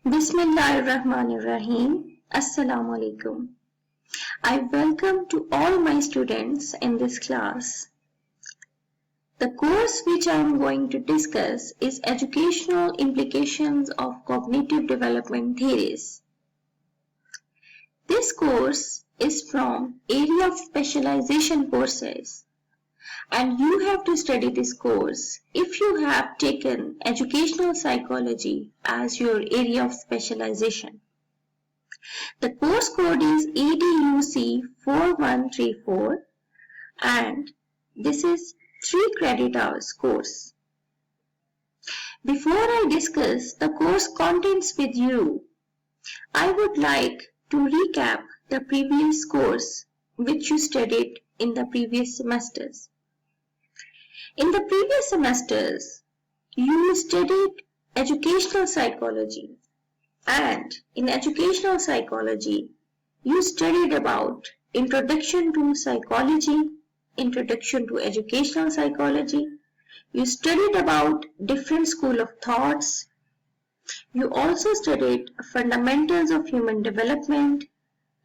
Bismillahirrahmanirrahim. Assalamu alaikum. I welcome to all my students in this class. The course which I am going to discuss is Educational Implications of Cognitive Development Theories. This course is from Area of Specialization courses, and you have to study this course if you have taken Educational Psychology as your area of specialization. The course code is EDUC 4134 and this is 3 credit hours course. Before I discuss the course contents with you, I would like to recap the previous course which you studied in the previous semesters. In the previous semesters, you studied educational psychology, and in educational psychology, you studied about introduction to psychology, introduction to educational psychology. You studied about different school of thoughts. You also studied fundamentals of human development,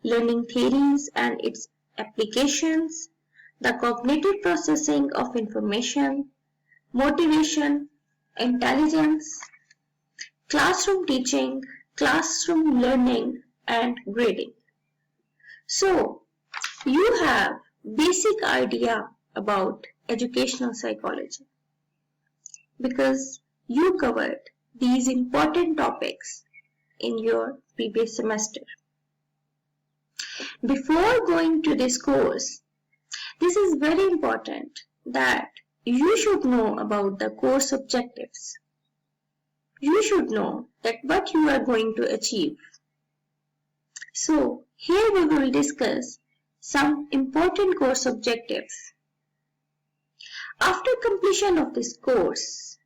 learning theories and its applications, the cognitive processing of information, motivation, intelligence, classroom teaching, classroom learning and grading. So, you have basic idea about educational psychology because you covered these important topics in your previous semester. Before going to this course, this is very important that you should know about the course objectives. You should know that what you are going to achieve. So, here we will discuss some important course objectives. After completion of this course,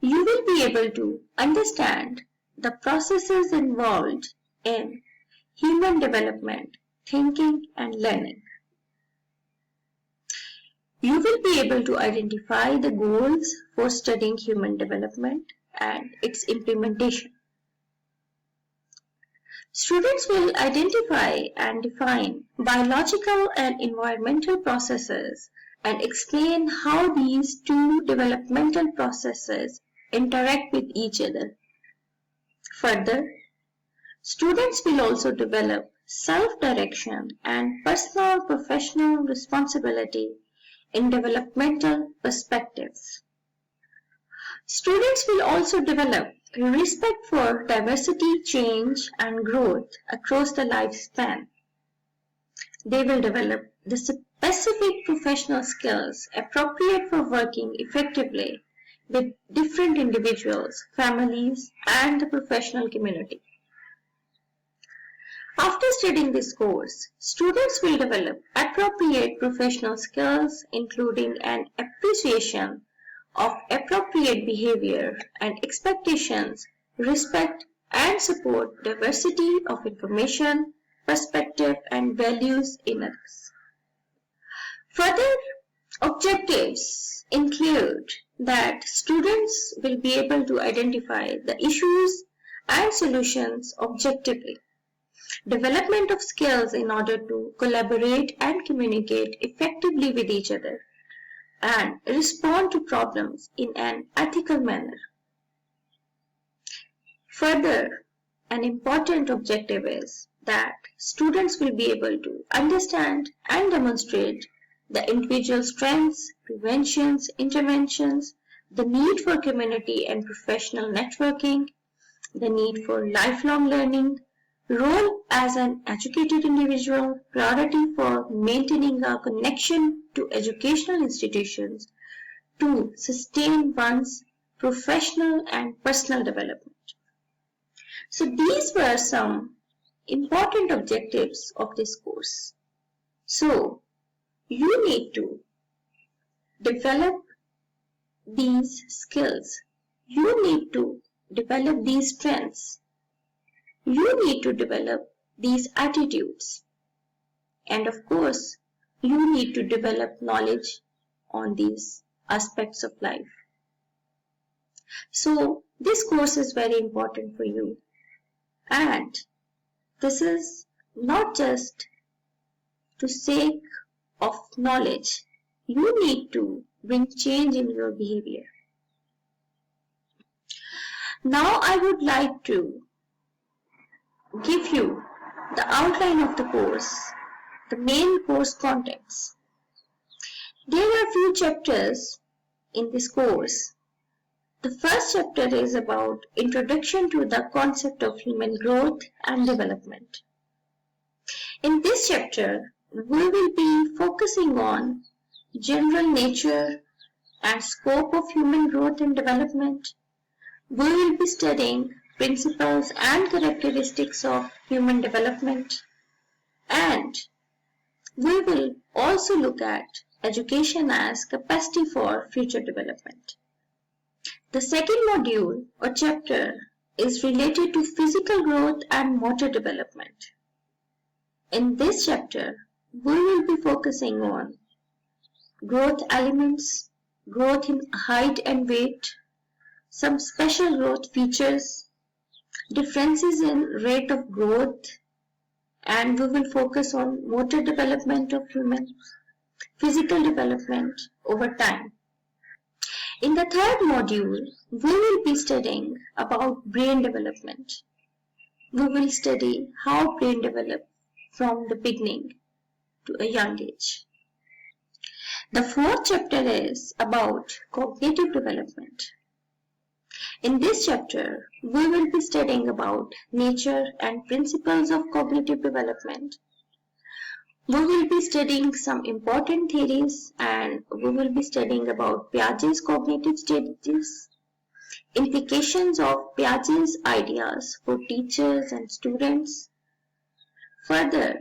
you will be able to understand the processes involved in human development, thinking and learning. You will be able to identify the goals for studying human development and its implementation. Students will identify and define biological and environmental processes and explain how these two developmental processes interact with each other. Further, students will also develop self-direction and personal professional responsibility in developmental perspectives. Students will also develop respect for diversity, change, and growth across the lifespan. They will develop the specific professional skills appropriate for working effectively with different individuals, families, and the professional community. After studying this course, students will develop appropriate professional skills including an appreciation of appropriate behavior and expectations, respect and support diversity of information, perspective and values in others. Further objectives include that students will be able to identify the issues and solutions objectively, development of skills in order to collaborate and communicate effectively with each other, and respond to problems in an ethical manner. Further, an important objective is that students will be able to understand and demonstrate the individual strengths, preventions, interventions, the need for community and professional networking, the need for lifelong learning, role as an educated individual, priority for maintaining a connection to educational institutions to sustain one's professional and personal development. So these were some important objectives of this course. So you need to develop these skills. You need to develop these strengths. You need to develop these attitudes. And of course, you need to develop knowledge on these aspects of life. So, this course is very important for you. And this is not just to sake of knowledge. You need to bring change in your behavior. Now I would like to give you the outline of the course, the main course contents. There are few chapters in this course. The first chapter is about introduction to the concept of human growth and development. In this chapter, we will be focusing on general nature and scope of human growth and development. We will be studying principles and characteristics of human development, and we will also look at education as capacity for future development. The second module or chapter is related to physical growth and motor development. In this chapter, we will be focusing on growth elements, growth in height and weight, some special growth features, differences in rate of growth, and we will focus on motor development of humans, physical development over time. In the third module, we will be studying about brain development. We will study how brain develops from the beginning to a young age. The fourth chapter is about cognitive development. In this chapter, we will be studying about nature and principles of cognitive development. We will be studying some important theories, and we will be studying about Piaget's cognitive stages, implications of Piaget's ideas for teachers and students. Further,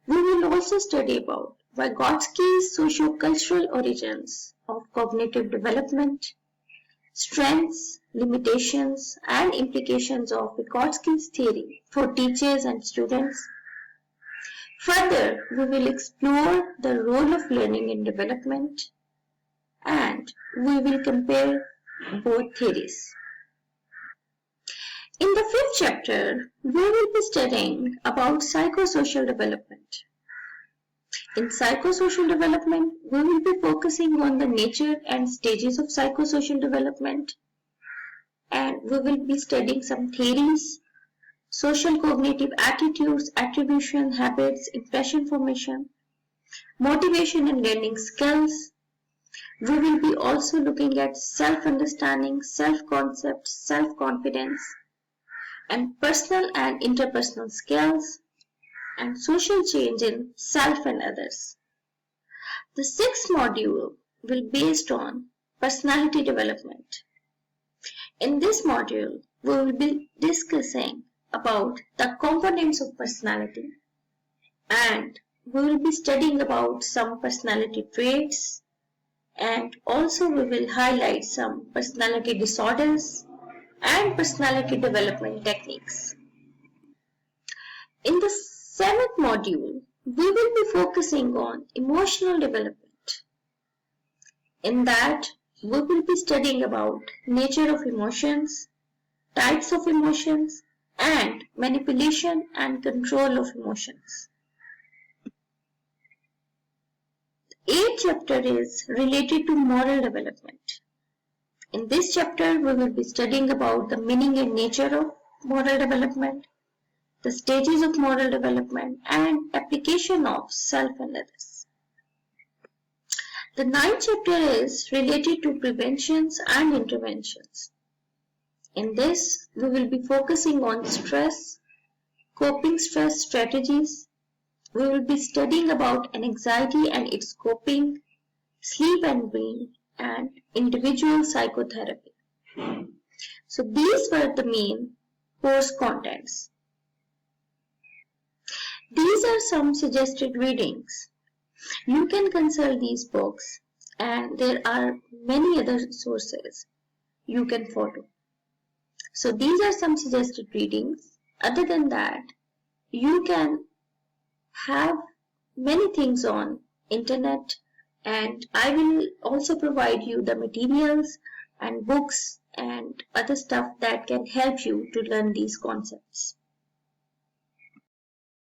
we will also study about Vygotsky's socio-cultural origins of cognitive development, strengths, limitations, and implications of Vygotsky's theory for teachers and students. Further, we will explore the role of learning in development, and we will compare both theories. In the fifth chapter, we will be studying about psychosocial development. In psychosocial development, we will be focusing on the nature and stages of psychosocial development, and we will be studying some theories, social cognitive attitudes, attribution, habits, impression formation, motivation and learning skills. We will be also looking at self-understanding, self-concept, self-confidence, and personal and interpersonal skills, and social change in self and others. The sixth module will be based on personality development. In this module, we will be discussing about the components of personality, and we will be studying about some personality traits, and also we will highlight some personality disorders and personality development techniques. In the seventh module, we will be focusing on emotional development. In that, we will be studying about nature of emotions, types of emotions, and manipulation and control of emotions. The eighth chapter is related to moral development. In this chapter, we will be studying about the meaning and nature of moral development, the stages of moral development, and application of self and others. The ninth chapter is related to preventions and interventions. In this, we will be focusing on stress, coping stress strategies. We will be studying about anxiety and its coping, sleep and brain, and individual psychotherapy. So these were the main course contents. These are some suggested readings. You can consult these books, and there are many other sources you can follow. So these are some suggested readings. Other than that, you can have many things on internet, and I will also provide you the materials and books and other stuff that can help you to learn these concepts.